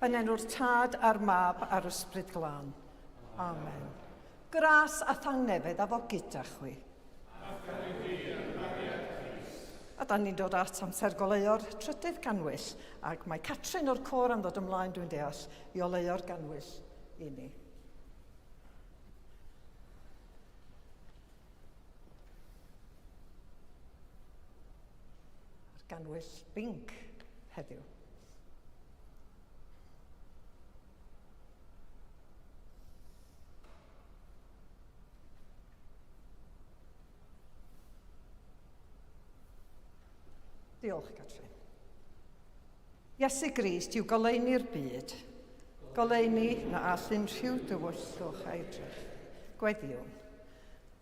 yn enw'r Tad a'r Mab a'r Ysbryd Glân. Amen. Gras a thangnefedd a fo gyda chwi. A da ni'n dod at amser goleuo'r trydydd ganwyll, ac mae Catrin o'r côr am ddod ymlaen, dwi'n deall, i oleuo'r ganwyll i ni. A'r ganwyll binc heddiw. Diolch, Catrin. Iesu Grist yw goleini'r byd, goleini na allyn rhyw dywyllwch a'i drech. Gweddiwn.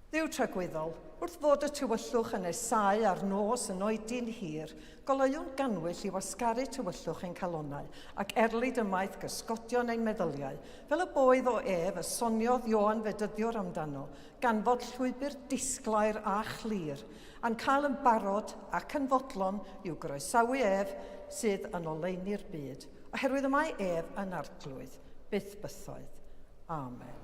Dduw tragwyddol, wrth fod y tywyllwch yn esau ar nos yn oedyn hir, goleuwn ganwyll i wasgaru tywyllwch ein calonnau ac erlid ymaith gysgodion ein meddyliau, fel y boedd o ef y soniodd Ioan Fedyddiwr amdano, gan fod llwybr disglair a chlir, a'n cael yn barod ac yn fodlon i'w groesawu ef sydd yn oleini'r byd, oherwydd y mae ef yn arglwydd, byth bythoedd. Amen.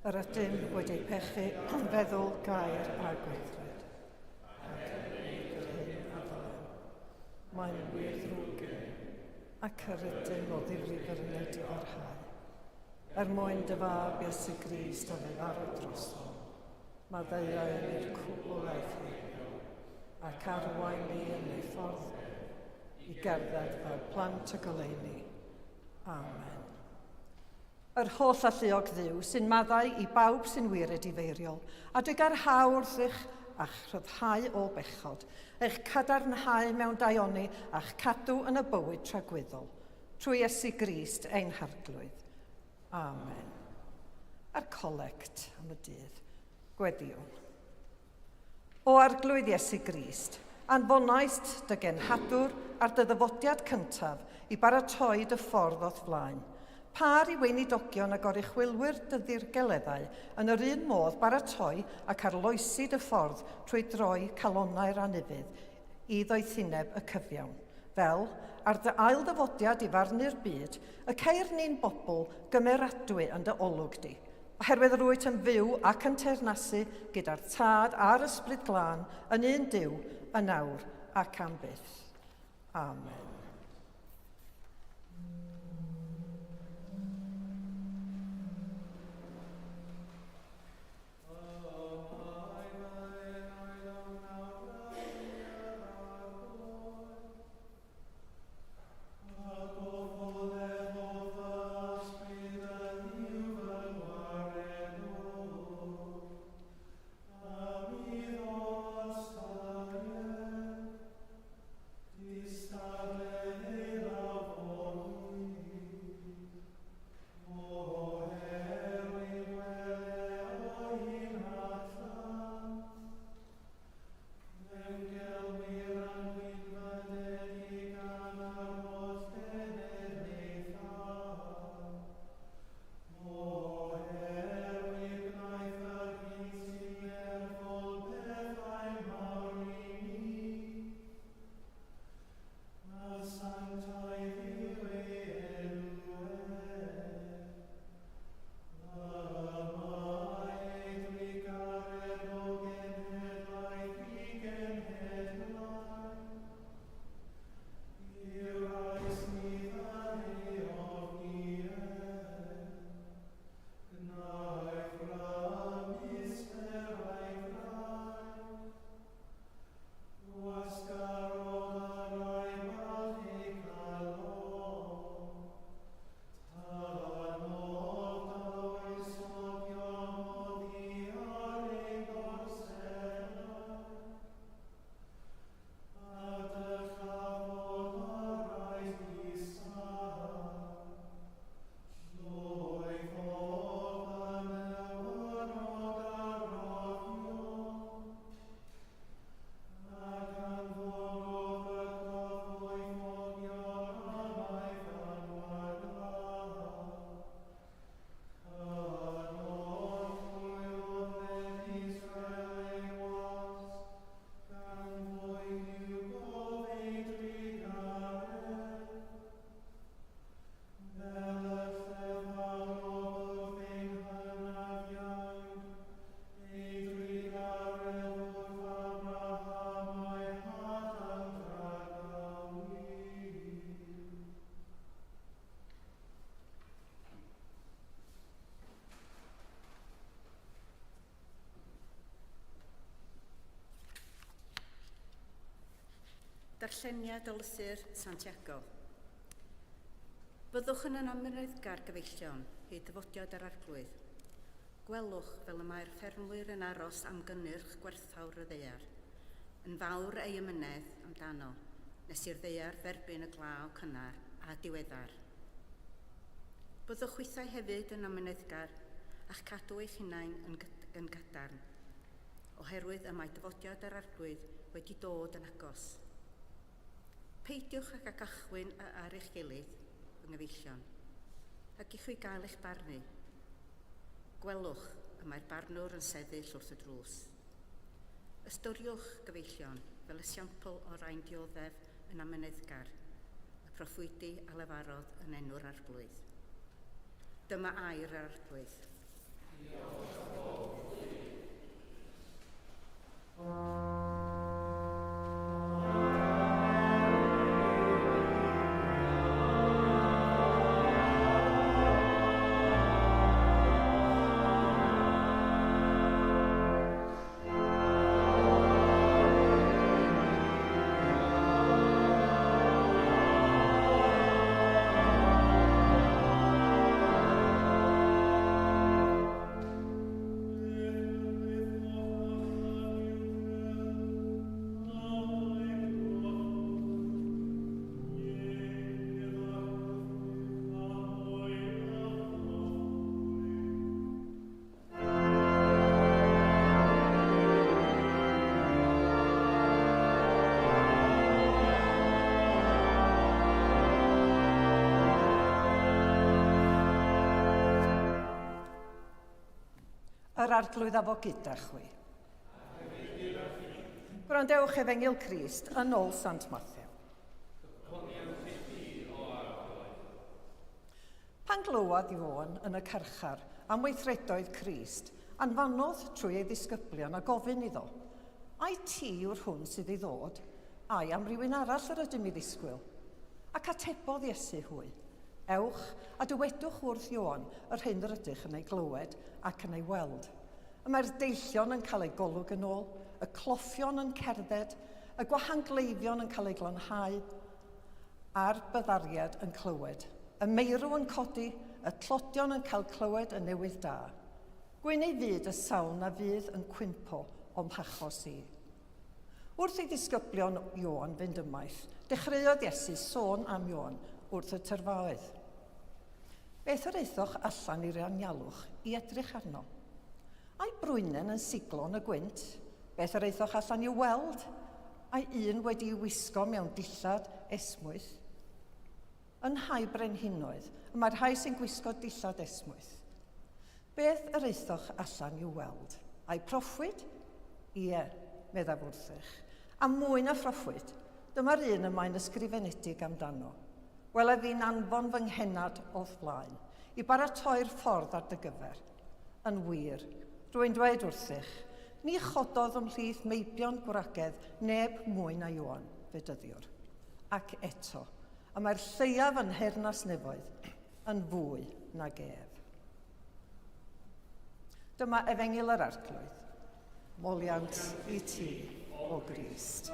Yr ydym wedi'i pechu yn feddwl gair a gweithred. Mae'n wir ddrwg ac yr ydym o ddifrif yr ynedi farhau. Mwyn dy fab Iesu Grist a fe farw drosto, mae ddeiau yn i'r cwbl ac arwain ni yn ei ffordd i gerdded fel plant y goleuni. Amen. Yr holl alluog Dduw sy'n maddau i bawb sy'n wiredifeiriol, a dwi gar hawrth a'ch rhyddhau o bechod, eich cadarnhau mewn daioni a'ch cadw yn y bywyd tragwyddol, trwy Iesu Grist ein harglwydd. Amen. A'r colect am y dydd. Gweddiwn. O arglwydd Iesu Grist, anfonaist dy genhadwr ar dy ddyfodiad cyntaf i baratoi dy ffordd o'th flaen. Par i weinidogion a gorychwilwyr dy ddirgeleddau yn yr un modd baratoi ac arloesi dy ffordd trwy droi calonnau'r anifydd i ddoethineb y cyfiawn. Fel, ar dy ail ddyfodiad i farnu'r byd, y ceir ni'n bobl gymeradwy yn dy olwg di, oherwydd rwyt yn fyw ac yn teyrnasu gyda'r Tad a'r Ysbryd Glân yn un Duw, yn awr ac am byth. Amen. Darlleniad o lythyr Santiago. Byddwch yn amyneddgar gyfeillion i dyfodiad yr arglwydd. Gwelwch fel y mae'r ffermwyr yn aros am gynnyrch gwerthawr y ddaear, yn fawr ei ymynedd amdano, nes i'r ddaear dderbyn y glaw cynnar a diweddar. Byddwch weithiau hefyd yn amyneddgar a'ch cadw eich hunain yn gadarn, oherwydd y mae dyfodiad yr arglwydd wedi dod yn agos. Peidiwch ag agachwyn ar eich gilydd, yng nghyfeillion, ac i'ch chi gael eich barnu. Gwelwch y mae'r barnwr yn sefyll wrth y drws. Ystyriwch, gyfeillion, fel esiampl o rhain dioddef yn amyneddgar, y proffwydi a lefarodd yn enw'r arglwydd. Dyma air yr arglwydd. Yr arglwydd a fo gyda chwi. Gwrandewch Efengil Crist yn ôl Sant Matthew. Pan glywad Iwan yn y carchar am weithredoedd Crist, anfanodd trwy ei ddisgyblion a gofyn iddo, ai ti yw'r hwn sydd i ddod, ai am rywun arall yr ydym i ddisgwyl? Ac atebodd Iesu hwy, ewch a dywedwch wrth Iwan yr hyn yr ydych yn ei glywed ac yn ei weld. Y mae'r deillion yn cael ei golwg yn ôl, y cloffion yn cerdded, y gwahangleifion yn cael ei glanhau, a'r byddariad yn clywed. Y meirw yn codi, y tlodion yn cael clywed y newydd da. Gwyn ei fyd y sawl na fydd yn cwympo o'm hachos i. Wrth ei ddisgyblion Ioan fynd ymaith, dechreuodd Iesu sôn am Ioan wrth y tyrfaoedd. Beth yr eithoch allan i'r anialwch i edrych arno? Ai brwynen yn siglon y gwynt? Beth yr eithoch allan i'w weld? Ai un wedi i'w wisgo mewn dillad esmwyth? Yn rhai brenhinoedd, mae'r rhai sy'n gwisgo dillad esmwyth. Beth yr eithoch allan i'w weld? Ai proffwyd? Ie, meddaf wrthych. A mwy na proffwyd, dyma'r un yma'n ysgrifenedig amdano. Welai fi'n anfon fy nghenad o'th blaen, i baratoi'r ffordd ar dy gyfer. Yn wir, rwy'n dweud wrthych, ni chododd ymhlith meibion gwragedd neb mwy na Ioan, fe dyddiwr. Ac eto, y mae'r lleiaf yn hernas nefoedd yn fwy nag ef. Dyma Efengil yr Arglwydd. Moliant i ti, o Grist.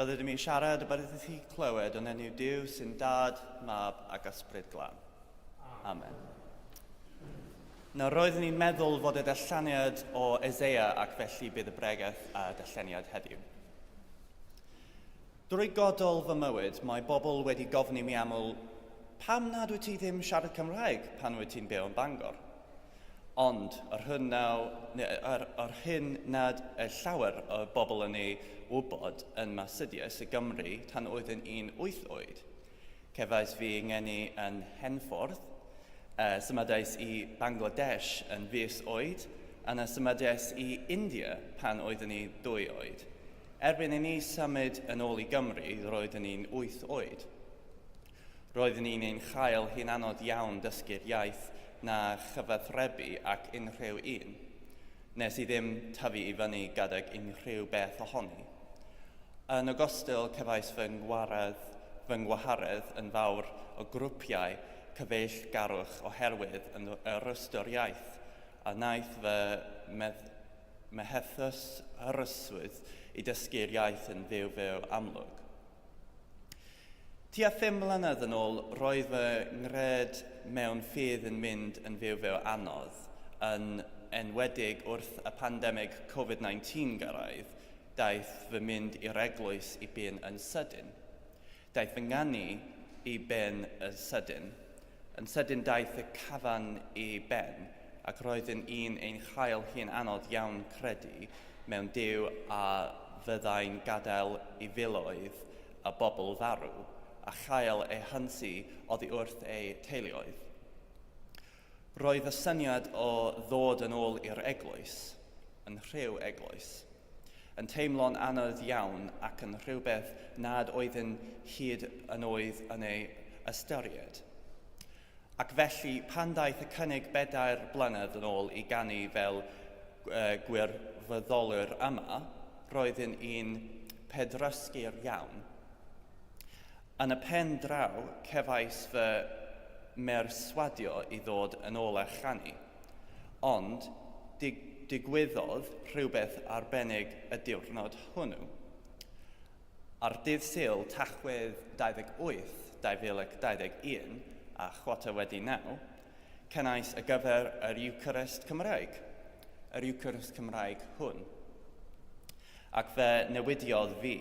Byddwn i'n siarad y byddwch chi clywed yn enw Duw sy'n dad, mab ac ysbryd glân. Amen. Nawr roeddwn i'n meddwl fod y dallaniad o Eseia ac felly bydd y bregaeth a dallaniad heddiw. Drwy godol fy mywyd, mae bobl wedi gofyn i mi aml, pam nad wyt ti ddim siarad Cymraeg pan wyt ti'n byw yn Bangor? Ond yr hyn nad y llawer o bobl yn ei wybod yn Masidius y Gymru tan oedd yn 18 oed. Cefais fi ngeni yn Henffordd, symudais i Bangladesh yn fus oed, a symudiais i India pan oeddwn ni 2 oed. Erbyn i ni symud yn ôl i Gymru, roeddwn ni'n 8 oed. Roeddwn ni'n ein chael hi'n anodd iawn dysgu'r iaith na chyfathrebu ac unrhyw un. Nes i ddim tyfu i fyny gydag unrhyw beth ohoni. Yn ogystal, cefais fy ngwaharedd yn fawr o grwpiau cyfeillgarwch oherwydd yr ystod iaith, a wnaeth fy mehethus hyryswydd i dysgu'r iaith yn fyw amlwg. Tua 5 mlynedd yn ôl, roedd fy ngred mewn ffydd yn mynd yn fyw anodd, yn enwedig wrth y pandemig Covid-19 gyrraedd, daeth fy mynd i'r eglwys i ben yn sydyn. Daeth fy nganu i ben yn sydyn. Yn sydyn daeth y cafan i ben, ac roedd yn un ein chael hi'n anodd iawn credu mewn Duw a fyddai'n gadael i filoedd a bobl farw, a chael ei hynsi oddi wrth ei teuluoedd. Roedd y syniad o ddod yn ôl i'r eglwys, yn rhyw eglwys, yn teimlo'n anodd iawn ac yn rhywbeth nad oedd yn hyd yn oedd yn ei ystyried. Ac felly, pan daeth y cynnig 4 blynedd yn ôl i ganu fel gwirfoddolwr yma, roedd yn un pedrysgur iawn. Yn y pen draw, cefais fy merswadio i ddod yn ôl a chanu, ond digwyddodd rhywbeth arbennig y diwrnod hwnnw. Ar dydd Sul, Tachwedd 28, 2021, a chwarter wedi 9, cynnais y gyfer yr Eucharist Cymraeg, yr Eucharist Cymraeg hwn. Ac fe newidiodd fi,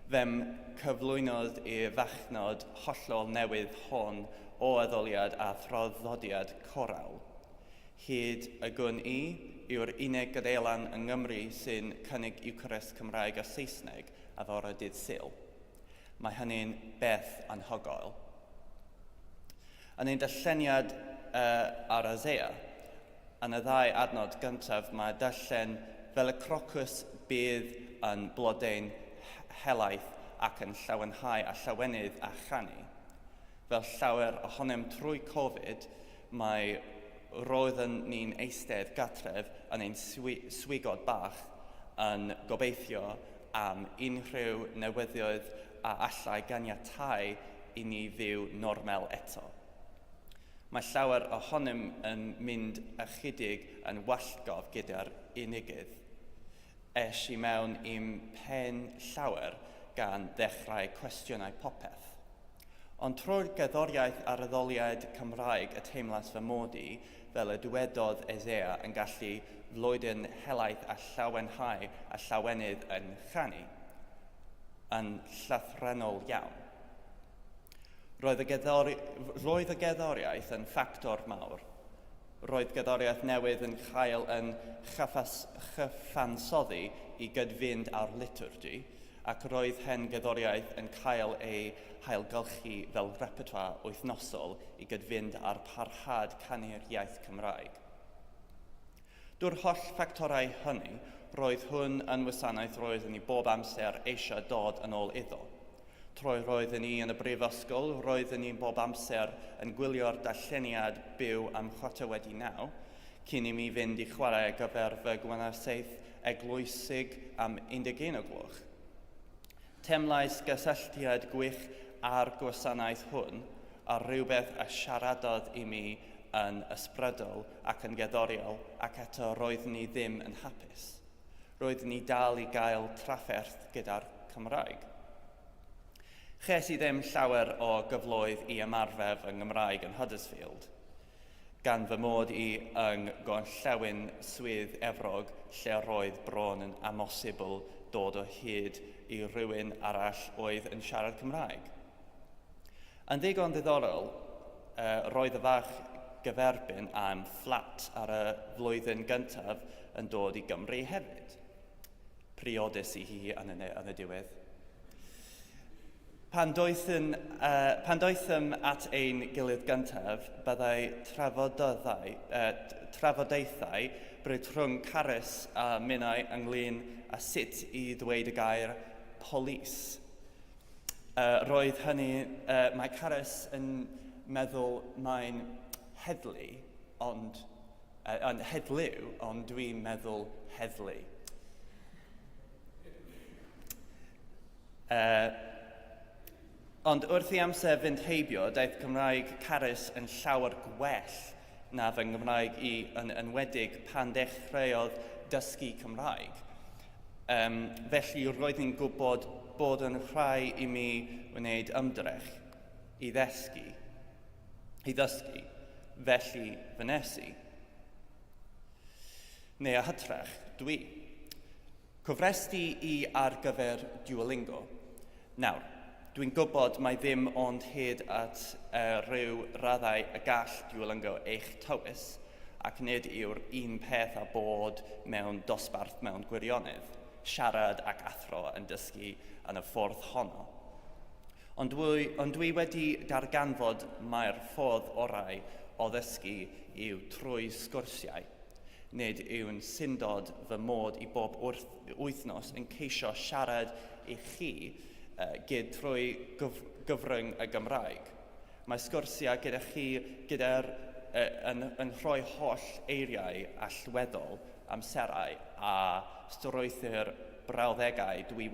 fem cyflwynodd i'r fachnod hollol newydd hon o addoliad a throddodiad coral. Hyd y gwn i yw'r unig gadeilan yng Nghymru sy'n cynnig Eucharist Cymraeg a Saesneg a fore dydd Sul. Mae hynny'n beth anhygoel. Yn ein darlleniad ar Isaiah, yn y 2 adnod gyntaf, mae darllen fel y crocws bydd yn blodau'n helaeth ac yn llawenhau a llawenydd a chanu. Fel llawer ohonom trwy Covid, mae roedden ni'n eistedd gatref yn ein swigod bach yn gobeithio am unrhyw newyddion a allai ganiatáu i ni fyw normal eto. Mae llawer ohonom yn mynd ychydig yn wallgof gyda'r unigydd. Es i mewn i'm pen llawer gan ddechrau cwestiynau popeth. Ond trwy'r gerddoriaeth ar addoliad Cymraeg y teimlas fy mod i, fel y dywedodd Isaiah yn gallu flwyddyn helaeth a llawenhau a llawenydd yn chanu, yn llythrennol iawn. Roedd y gerddoriaeth yn ffactor mawr. Roedd gerddoriaeth newydd yn chael yn chyfansoddi i gydfynd â'r liturgy, ac roedd hen gerddoriaeth yn cael ei hailgylchu fel repertoire wythnosol i gydfynd â'r parhad canu'r iaith Cymraeg. Dwy'r holl ffactorau hynny, roedd hwn yn wasanaeth roedd ni bob amser eisiau dod yn ôl iddo. Trwy roedden ni yn y brifysgol, roedden ni bob amser yn gwylio'r darlleniad byw am chwarter wedi 9, cyn i mi fynd i chwarae gyfer fy gwenersaeth eglwysig am 11 o gloch. Temlais gysylltiad gwych ar gwasanaeth hwn a rhywbeth a siaradodd i mi yn ysbrydol ac yn gerddoriol, ac eto roeddwn ni ddim yn hapus. Roeddwn ni dal i gael trafferth gyda'r Cymraeg. Ches i ddim llawer o gyfloedd i ymarfer yng Nghymraeg yn Huddersfield, gan fy mod i yng gorllewin swydd Efrog lle roedd bron yn amosibl dod o hyd i rywun arall oedd yn siarad Cymraeg. Yn ddigon ddiddorol, roedd y fach gyferbyn am fflat ar y flwyddyn gyntaf yn dod i Gymru hefyd. Priodus i hi yn y diwedd. Pan doethym at ein gilydd gyntaf, byddai trafodaethau bryd rhwng Carys a minnau ynglyn a sut I ddweud y gair polis. Roedd hynny, mae Carys yn meddwl mae'n heddlu, yn heddliw, ond dwi'n meddwl heddlu. Ond wrth I amser fynd heibio, daeth Cymraeg Carys yn llawer gwell na fy Nghymraeg I yn enwedig pan dechreuodd dysgu Cymraeg. Felly roedd ni'n gwybod bod yn rhai I mi wneud ymdrech I ddysgu, felly fy nesu. Neu a hytrach, dwi. Cofresti I ar gyfer Duolingo. Nawr, dwi'n gwybod mai ddim ond hyd at rhyw raddau y gall Duolingo eich tywys, ac nid yw'r un peth a bod mewn dosbarth mewn gwirionedd, siarad ac athro yn dysgu yn y ffordd honno. Ond dwi wedi darganfod mae'r ffordd orau o ddysgu yw trwy sgwrsiau, nid yw'n syndod fy mod I bob wythnos yn ceisio siarad I chi gyd trwy gyfrwng y Gymraeg. Mae sgwrsiau gyda chi yn rhoi holl eiriau allweddol, amserau a strwythur brawddegau dwi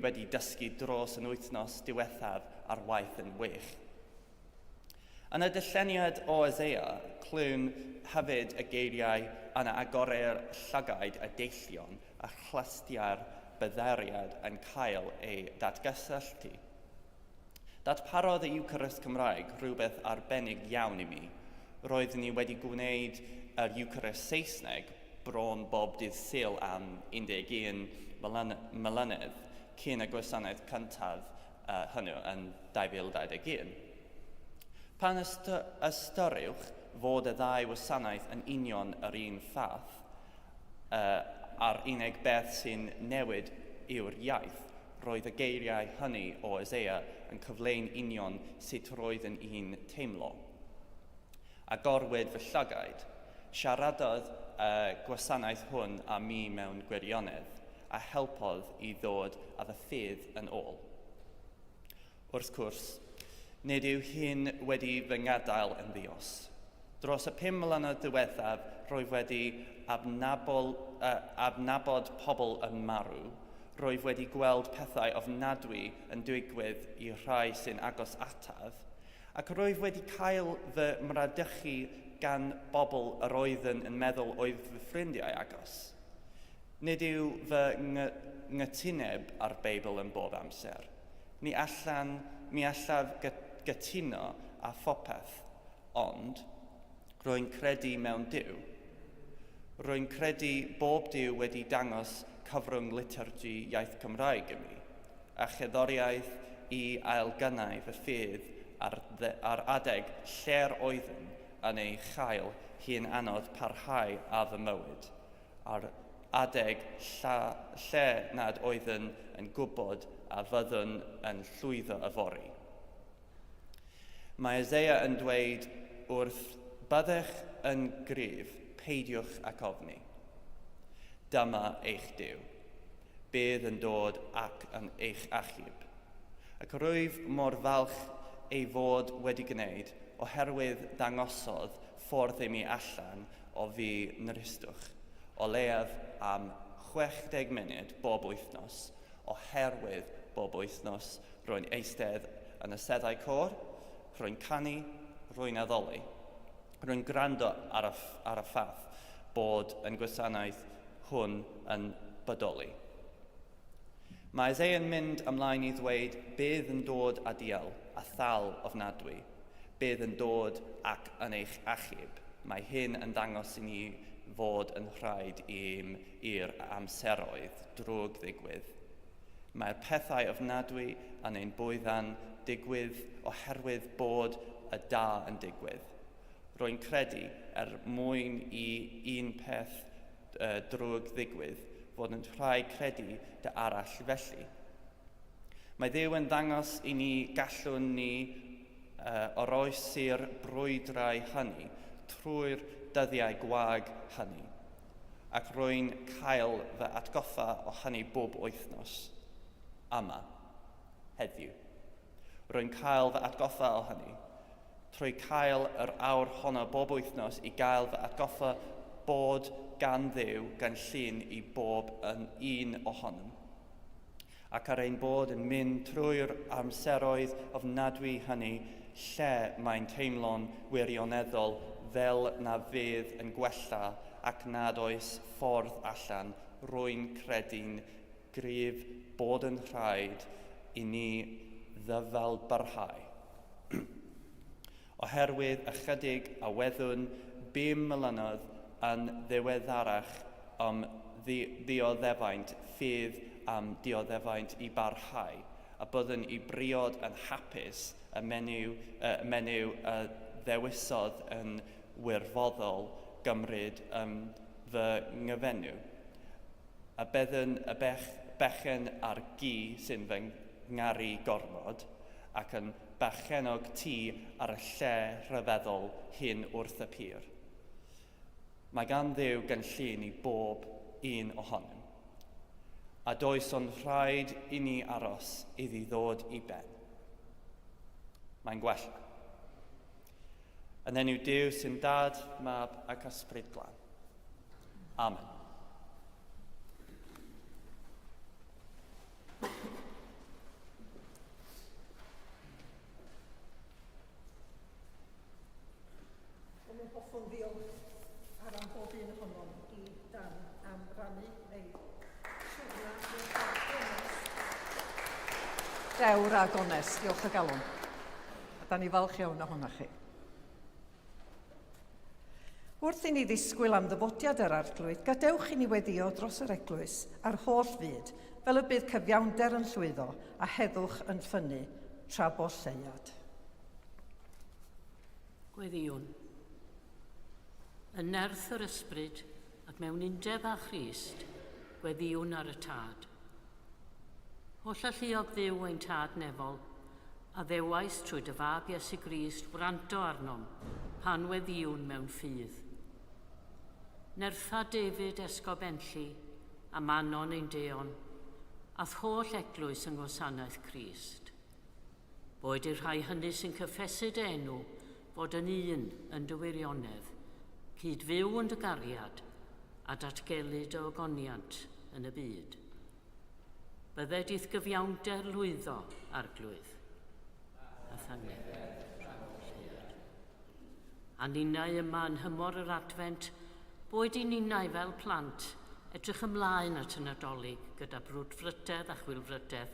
wedi dysgu dros yn wythnos diwethaf ar waith yn wych. Yn y dilleniad o Isaiah, clwn hefyd y geiriau yna agore'r llygaid a deillion a chlystiau'r bydderiad yn cael ei datgysylltu. Datparodd y Eucharist Cymraeg rhywbeth arbennig iawn I mi. Roeddwn ni wedi gwneud yr Eucharist Saesneg bron bob dydd Sul am 11 mlynedd cyn y gwasanaeth cyntaf hynny yn 2021. Pan ystyriwch fod y ddau wasanaeth yn union yr un fath, a'r unig beth sy'n newid yw'r iaith, roedd y geiriau hynny o Isaiah yn cyfleu'n union sut roedd yn un teimlo. Agorwyd fy llygaid, siaradodd gwasanaeth hwn a mi mewn gwirionedd, a helpodd I ddod â fy ffydd yn ôl. Wrth gwrs, nid yw hyn wedi fy ngadael yn ddios. Dros y 5 mlynedd diwethaf, roedd wedi adnabod pobl yn marw, roedd wedi gweld pethau ofnadwy yn digwydd I rhai sy'n agos ataf, ac roedd wedi cael fy mradychu gan bobl yr oedden yn meddwl oedd fy ffrindiau agos. Nid yw fy nghytuneb ar Beibl yn bob amser. Mi allaf gytuno a phopeth, ond rwy'n credu mewn Duw. Rwy'n credu bob Duw wedi dangos cyfrwng liturgy iaith Cymraeg I mi, a cheddoriaeth I ailgynnau fy ffydd ar adeg lle'r oedden yn ei chael hi'n anodd parhau a fy mywyd, ar adeg lle nad oedden yn gwybod a fyddwn yn llwyddo yfori. Mae Isaiah yn dweud wrth byddech yn gryf, peidiwch ac ofni. Dyma eich Duw. Bydd yn dod ac yn eich achub. Ac rwyf mor falch ei fod wedi gwneud oherwydd dangosodd ffordd i mi allan o fi nyristwch, o leiaf am 60 munud bob wythnos, oherwydd bob wythnos rwy'n eistedd yn y seddau côr, rwy'n canu, rwy'n addoli. Rwy'n gwrando ar y ffaith bod yn gwasanaeth hwn yn bodoli. Mae Isaiah yn mynd ymlaen I ddweud bydd yn dod a diel, a thal ofnadwy. Bydd yn dod ac yn eich achub. Mae hyn yn dangos I ni fod yn rhaid i'r amseroedd drwg ddigwydd. Mae'r pethau ofnadwy yn ein bwyddan digwydd oherwydd bod y da yn digwydd. Rwy'n credu mwyn I un peth drwg ddigwydd fod yn rhai credu dy arall felly. Mae Dduw yn ddangos I ni gallwn ni oroesi'r brwydrau hynny trwy'r dyddiau gwag hynny, ac rwy'n cael fy atgoffa o hynny bob wythnos yma, heddiw. Rwy'n cael fy atgoffa o hynny, trwy cael yr awr honno bob wythnos I gael fy atgoffa bod gan Dduw gan llun I bob yn un ohonom. Ac ar ein bod yn mynd trwy'r amseroedd ofnadwy hynny, lle mae'n teimlo'n wirioneddol fel na fydd yn gwella ac nad oes ffordd allan, rwy'n credu'n gryf bod yn rhaid I ni ddyfalbarhau. Oherwydd ychydig a weddwn 5 mlynedd yn ddiweddarach dioddefaint ffydd am dioddefaint I barhau, a byddwn I briod yn hapus y menyw ddewisodd yn wirfoddol gymryd fy nghyfenw. A byddwn y bechen ar gi sy'n fy ngaru gormod ac yn bechenog ti ar y lle rhyfeddol hyn wrth y pyr. Mae gan Dduw gynllun I bob un ohonom, a does ond rhaid I ni aros iddi ddod I ben. Mae'n gwella. Yn enw Duw sy'n Dad, Mab ac Ysbryd Glân. Amen. Yn ein hoffwn ddiolch ar am bob un ohonom I Dan am rannu ei siwrna dewr a gones. Diolch o galon. A da ni falch iawn ohonach chi. Wrth I ni ddisgwyl am ddyfodiad yr arglwydd, gadewch I ni weddio dros yr eglwys a'r holl fyd, fel y bydd cyfiawnder yn llwyddo a heddwch yn ffynnu tra bo lleiad. Gweddiwn. Yn nerth yr ysbryd ac mewn undeb â Christ, gweddiwn ar y tad. Holl alluog Dduw ein tad nefol, a ddewais trwy dy fab Iesu Grist wranto arnom, pan weddiwn mewn ffydd. Nertha David esgobenlli, a Manon ein deon, ath holl eglwys yng ngwasanaeth Crist. Boed i'r rhai hynny sy'n cyffesyd enw fod yn un yn dy wirionedd, cyd fyw yn dy gariad a datgelyd o ogoniant yn y byd. Bydde dydd gyfiawnder lwyddo arglwydd. A thangnefedd a ninnau yma yn hymor yr adfent, boed I ninnau fel plant edrych ymlaen at y Nadolig gyda brwdfrytedd a chwilfrytedd.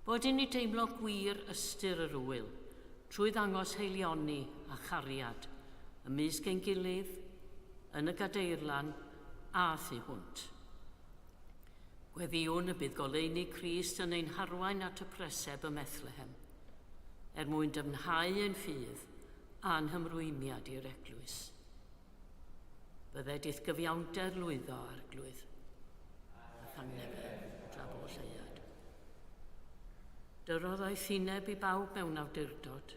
Boed I ni deimlo gwir ystyr yr wyl, trwy ddangos heilioni a chariad, ymysg ein gilydd, yn y gadeirlan a thu hwnt. Gweddiwn y bydd goleuni Crist yn ein harwain at y preseb ym Methlehem, mwyn dyfnhau ein ffydd a'n hymrwymiad i'r eglwys. Bydde dydd gyfiawnder lwyddo arglwydd, a thangnefedd tra bo lleiad. Dyrodd o'i thineb I bawb mewn awdurdod,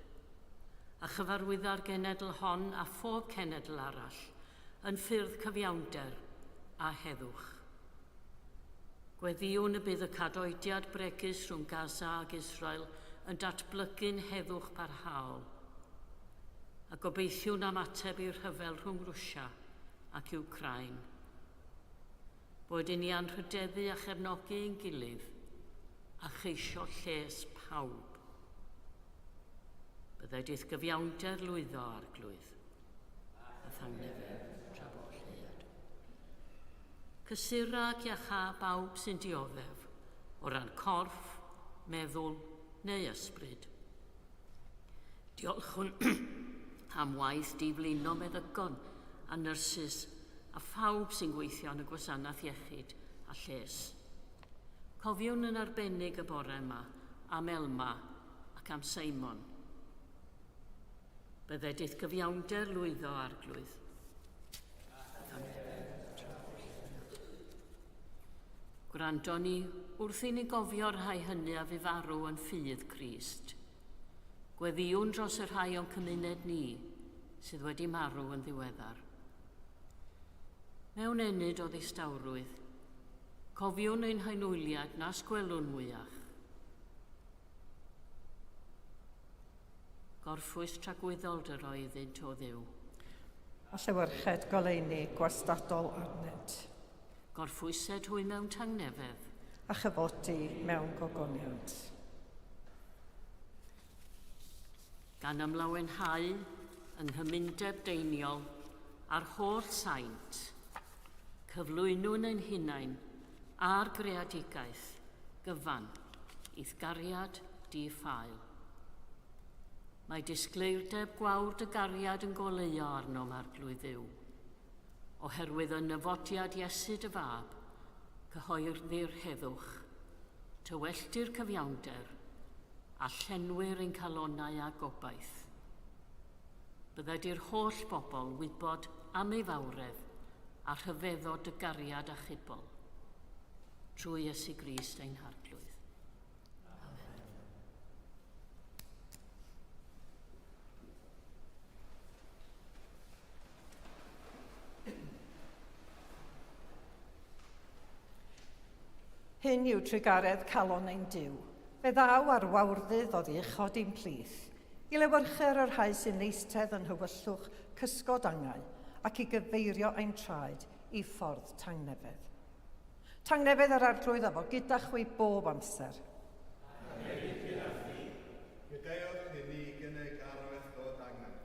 a chyfarwydda'r genedl hon a phob cenedl arall yn ffyrdd cyfiawnder a heddwch. Gweddiwn y bydd y cadoediad bregus rhwng Gaza ac Israel yn datblygu'n heddwch parhaol, a gobeithiwn am ateb i'r rhyfel rhwng Rwsia ac Wcrain. Boed I ni anrhydeddu a chefnogi ein gilydd a cheisio lles pawb. Byddai dydd gyfiawnder lwyddo arglwydd, a thangnefedd tra bo lleiad. Cysura ac iach bawb sy'n dioddef o ran corff, meddwl neu ysbryd. Diolchwn am waith diflino meddygon a nyrsys a phawb sy'n gweithio yn y gwasanaeth iechyd a lles. Cofiwn yn arbennig y bore yma am Elma ac am Cymun. Bydde dydd gyfiawnder lwyddo arglwydd. Gwrando ni wrth i ni gofio rhai hynny a fu farw yn ffydd Crist. Gweddiwn dros y rhai o'n cymuned ni sydd wedi marw yn ddiweddar. Mewn enid o ddistawrwydd, cofiwn ein haenwyliad na sgwelwn mwyach. Gorffwys tragwyddol dy roeddynt o Dduw. A llewyrched goleuni gwastadol arnyd. Gorffwysed hwy mewn tangnefedd. A chyfodi mewn gogoniant. Gan ymlawenhau yng nghyfundeb deiniol a'r holl saint, cyflwynwn ein hunain a'r greadigaeth gyfan i'th gariad di-ffael. Mae disgleirdeb gwawr dy gariad yn goleuo arnom arglwydd Dduw, oherwydd y nyfodiad Iesu dy fab, cyhoeddi'r heddwch, tywelltir cyfiawnder, a llenwyr ein calonnau a gobaith. Byddai di'r holl bobl wybod am ei fawredd a rhyfeddod dy gariad a chybol, trwy Iesu Grist ein harglwydd. Hyn yw trigaredd calon ein Duw. Fe ddaw ar wawrdydd o ddiechod i'n plith, i lewyrchu'r yr rhai sy'n eistedd yn hywyllwch cysgod angau ac i gyfeirio ein traed i ffordd tangnefedd. Tangnefedd yr arglwydd efo gyda chwi bob amser. Gydeuodd yn ni gynnig arwaith o tangnefedd.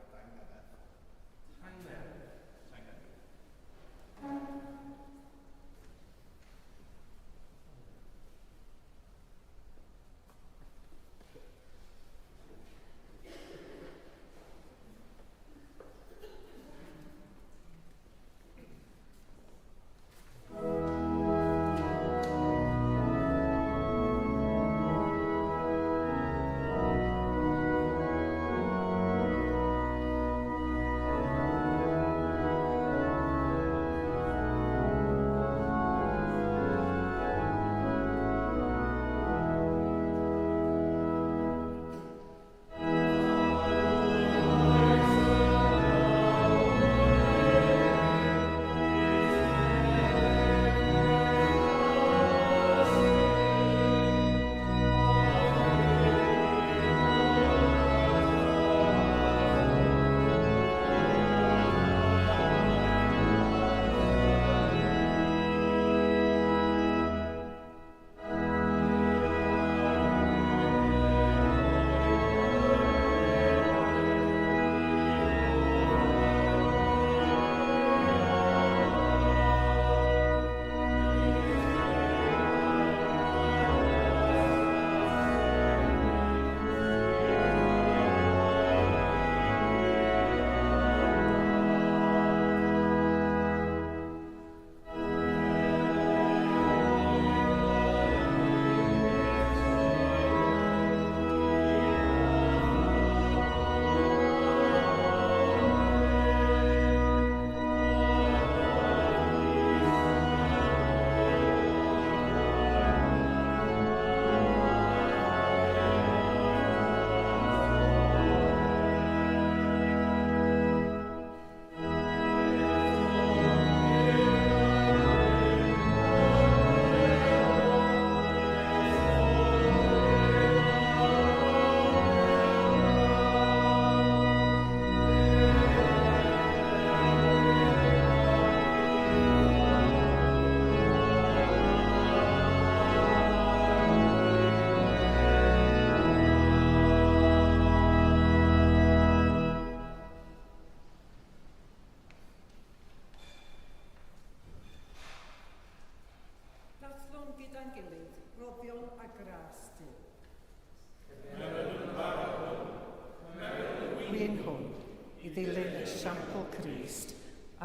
I ddilyn esiampl Crist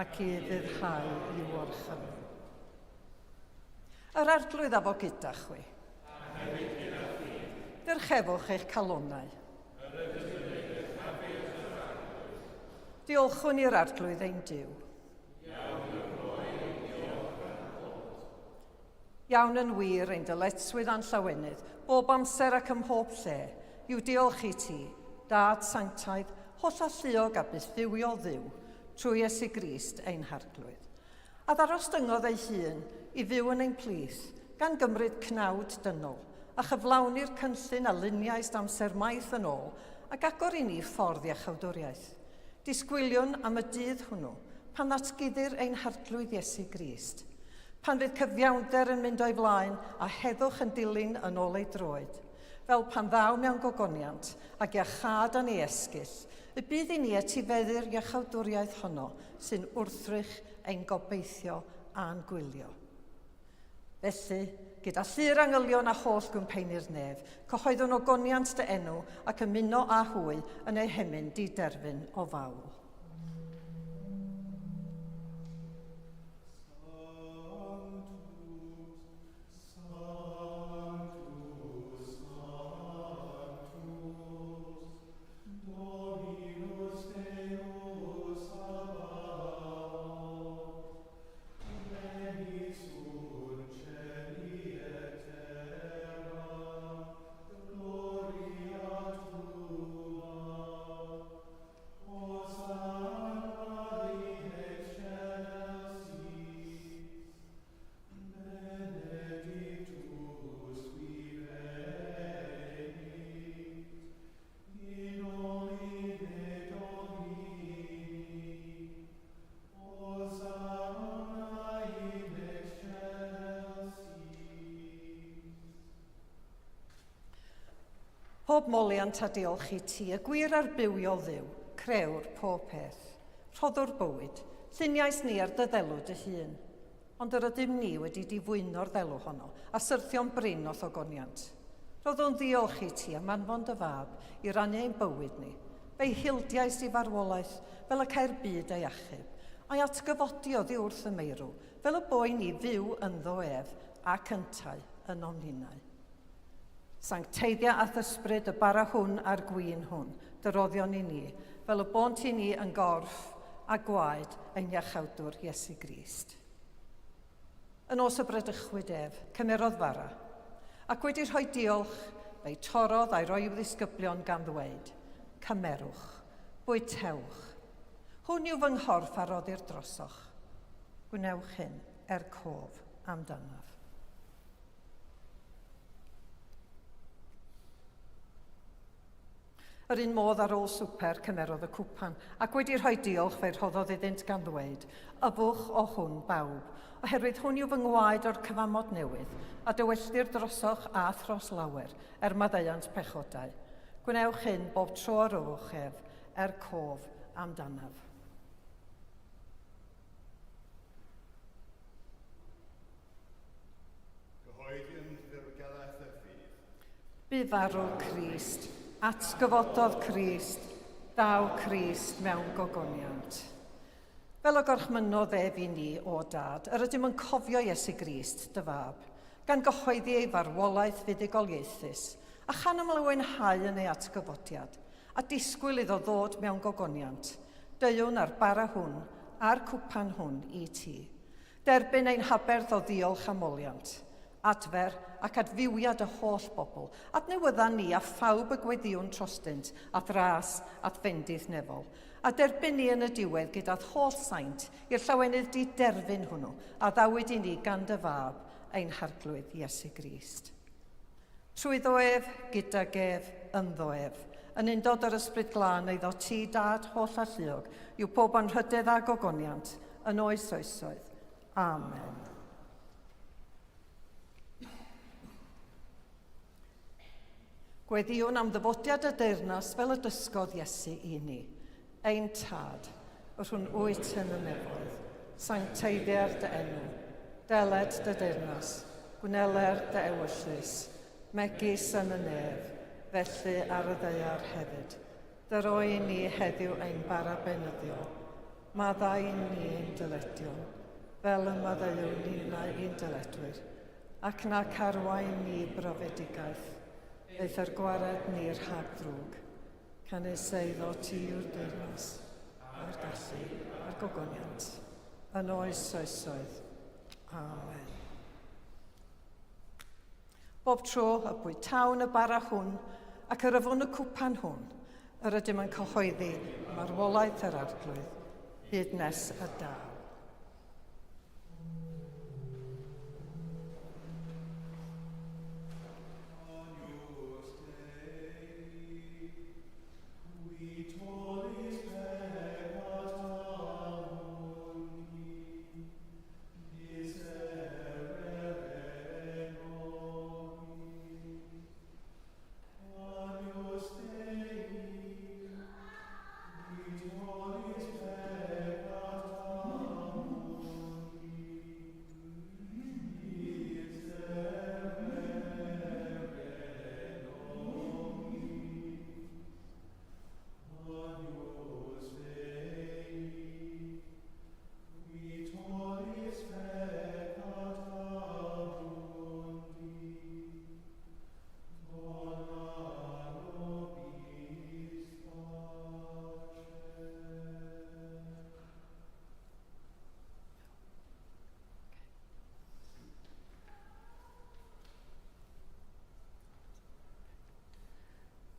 ac i ddirhau i warchymyn. Yr arglwydd efo gyda chwi. Dyrchefwch eich calonnau. Diolchwn i'r arglwydd ein Duw. Iawn yn wir ein dyletswydd a'n llawenydd, bob amser ac ym mhob lle, yw diolch i ti, Dad sanctaidd, holl alluog a bythywio ddiw, trwy Iesu Grist ein harglwydd. A ddarostyngodd ei hun i fyw yn ein plith, gan gymryd cnawd dynol, a chyflawni'r cynllun a luniaist amser maith yn ôl, ac agor i ni ffordd iachawdwriaeth. Disgwyliwn am y dydd hwnnw, pan ddatguddir ein harglwydd Iesu Grist, pan fydd cyfiawnder yn mynd o'i flaen a heddwch yn dilyn yn ôl ei droed, fel pan ddaw mewn gogoniant ac iachad a'n ei esgyll, y bydd i ni etifeddu'r iachawdwriaeth honno sy'n wrthrych ein gobeithio a'n gwylio. Felly, gyda llyr angylion a holl gwmpeinir nef, cyhoeddwn ogoniant dy enw ac ymuno â hwy yn ei hemyn di-derfyn o fawl. Pob moliant a diolch i ti, y gwir arbywio ddiw, crewr pob peth, rhoddwr bywyd, lluniais ni ar dy ddelw dy hun. Ond yr ydym ni wedi difwyno'r ddelw honno, a syrthio'n brin o thogoniant. Roddwn ddiolch i ti am anfon dy fab i rannu ein bywyd ni, fe'i hildiais i farwolaeth fel y cair byd ei achub, a'i atgyfodi oddi wrth y meirw, fel y boi ni fyw ynddo ef ac yntau yn o'n hunain. Sancteiddia a thysbryd y bara hwn a'r gwyn hwn, dyroddion i ni, fel y bont i ni yn gorff a gwaed ein iachawdwr Iesu Grist. Yn os y brydychwyd ef, cymerodd fara, ac wedi rhoi diolch, fe'i torodd a'i roi i'w ddisgyblion gan ddweud, cymerwch, bwytewch, hwn yw fy nghorff a roddir drosoch, gwnewch hyn cof amdanaf. Yr un modd ar ôl swper cymerodd y cwpan, ac wedi rhoi diolch fe'i rhoddodd iddynt gan ddweud, yfwch o hwn bawb, oherwydd hwn yw fy ngwaed o'r cyfamod newydd, a dywelldir drosoch a thros lawer, maddeuant pechodau. Gwnewch hyn bob tro ar ywch ef, cof amdanaf. Gyhoeddi'n ddirgelaeth y ffydd. Bu farw Crist, atgyfododd Crist, daw Crist mewn gogoniant. Fel y gorchmynodd ef i ni o Dad, yr ydym yn cofio Iesu Grist, dy fab, gan gyhoeddi ei farwolaeth fuddugoliaethus, a chan ymlawenhau yn ei atgyfodiad, a disgwyl iddo ddod mewn gogoniant, deuwn ar bara hwn a'r cwpan hwn i ti. Derbyn ein haberth o ddiolch amoliant, adfer ac adfywiad y holl bobl, adnewyddan ni a phawb y gweddiwn trostynt a thras at fendydd nefol, a derbyn ni yn y diwedd gyda'r holl saint i'r llawenydd di-derfyn hwnnw, a ddawyd i ni gan dy fab ein harglwydd Iesu Grist. Trwyddo ef, gyda gef, ynddo ef, yn undod yr ysbryd glân eiddo ti Dad holl alluog, yw pob anrhydedd a gogoniant, yn oes oesoedd. Amen. Gweddiwn am ddyfodiad y deyrnas fel y dysgodd Iesu i ni. Ein tad, wrth hwn wyt yn y nefoedd, sancteiddiau'r dy enw, deled dy deyrnas, gwneler dy ewyllus, megis yn y nef, felly ar y ddeiar hefyd. Dyro i ni heddiw ein bara benyddio, maddau i ni ein dyledion, fel y maddeuwn ninnau ein dyledwyr, ac na carwain ni brofedigaeth, eith ar gwared ni'r rhag drwg, cynnes eiddo ti yw'r deyrnas, a'r gallu, a'r gogoniant, yn oes oesoedd. Amen. Bob tro y bwytawn y bara hwn ac yr yfwn y cwpan hwn, yr ydym yn cyhoeddi marwolaeth yr arglwydd hyd nes y daw.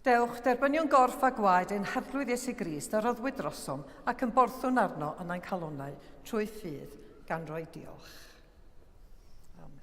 Dewch, derbynion gorff a gwaed ein harglwydd Iesu Grist a roddwyd drosom ac yn borthwn arno yn ein calonnau trwy ffydd gan roi diolch. Amen.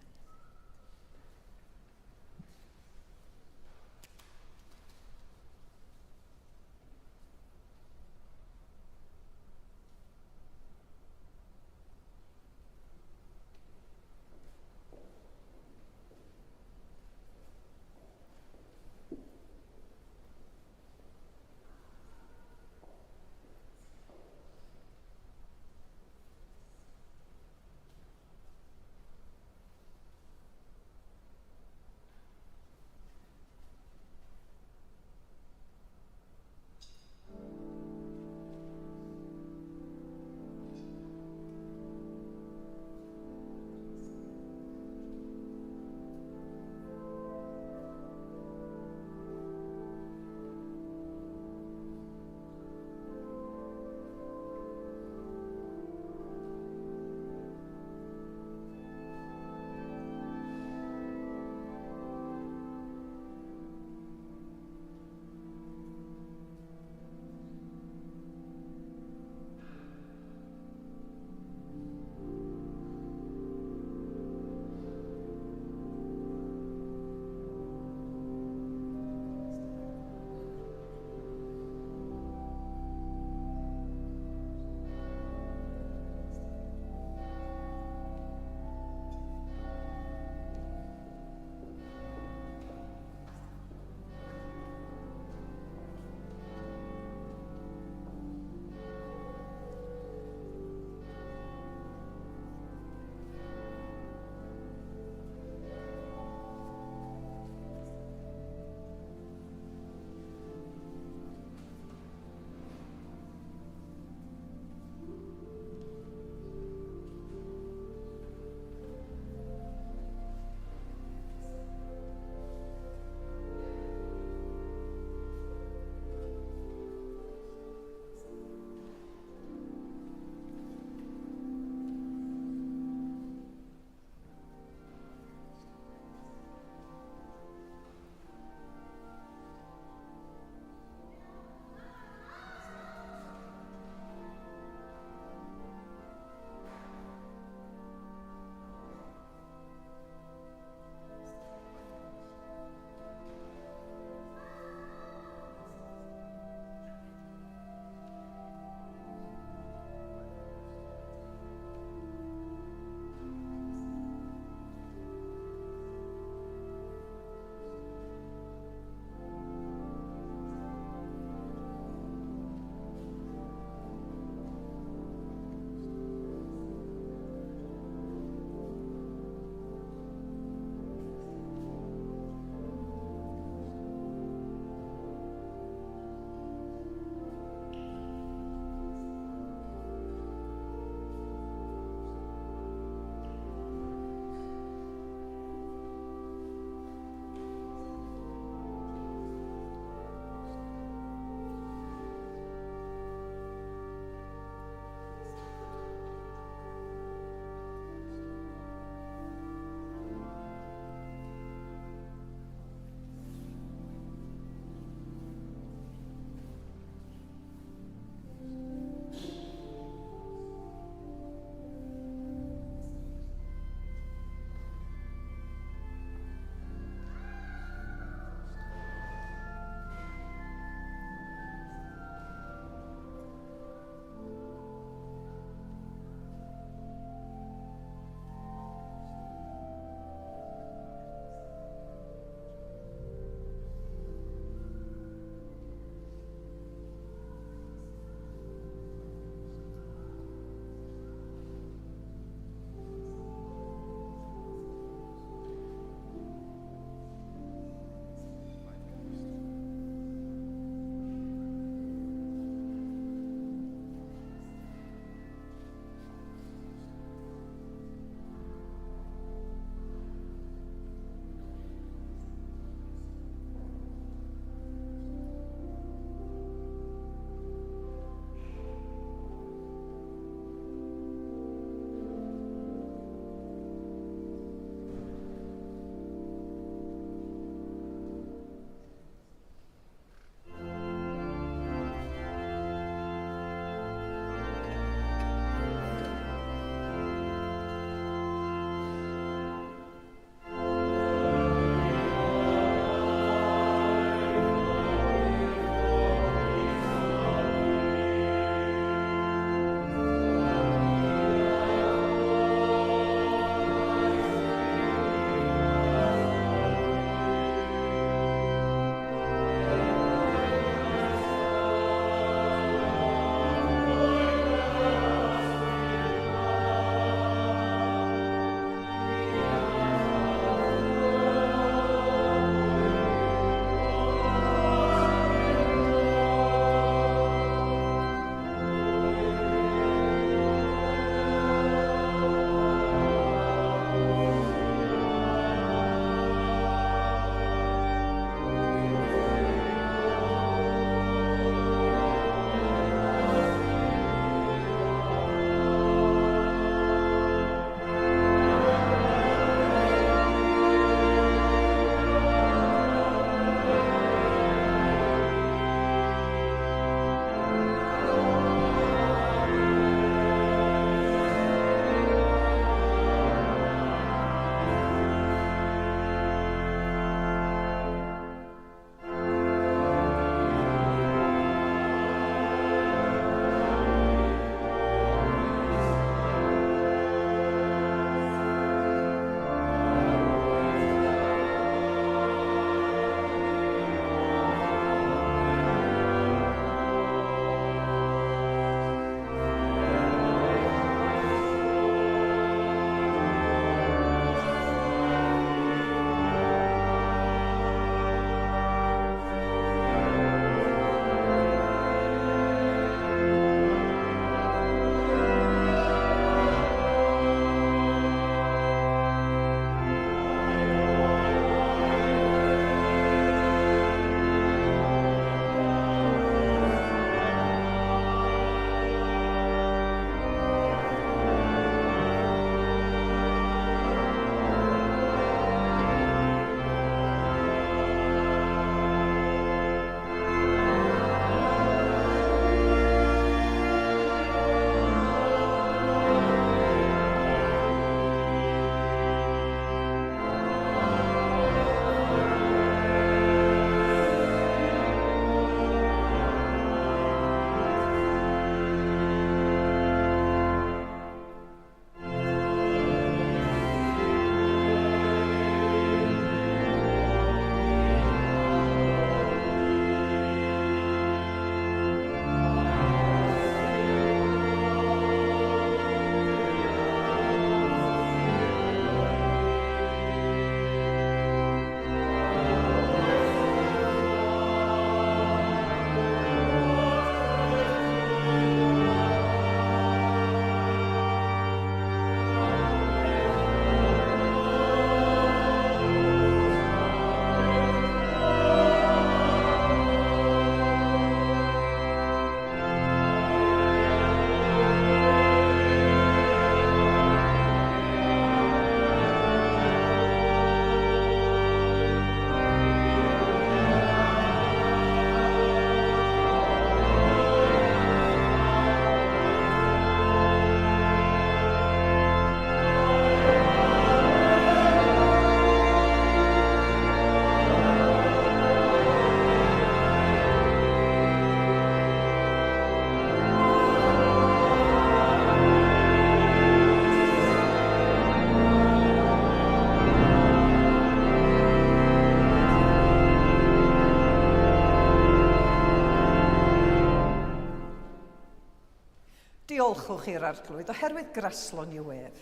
Diolchwch i'r arglwydd oherwydd graslon i'w ef,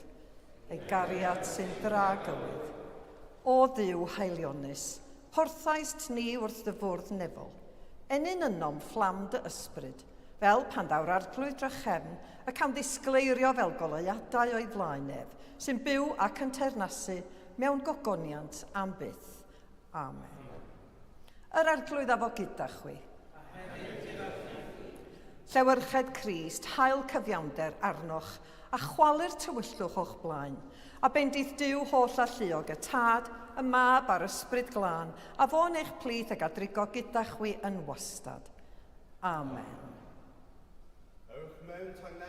ei gariad sy'n dragywydd. O Dduw haelionus, porthaist ni wrth dy fwrdd nefol, enyn ynom fflam dy ysbryd, fel pan daw'r arglwydd drychefn ac am ddisgleirio fel goleuadau o'i flaenef, sy'n byw ac yn ternasu mewn gogoniant am byth. Amen. Yr arglwydd afo gyda chwi. Llewyrched Crist, hael cyfiawnder arnoch a chwalu'r tywyllwch o'ch blaen, a bendith Duw holl a lluog y tad, y mab a'r ysbryd glân, a fo'n eich plith ag adrigo gyda chwi yn wastad. Amen. Ewch mewn tangna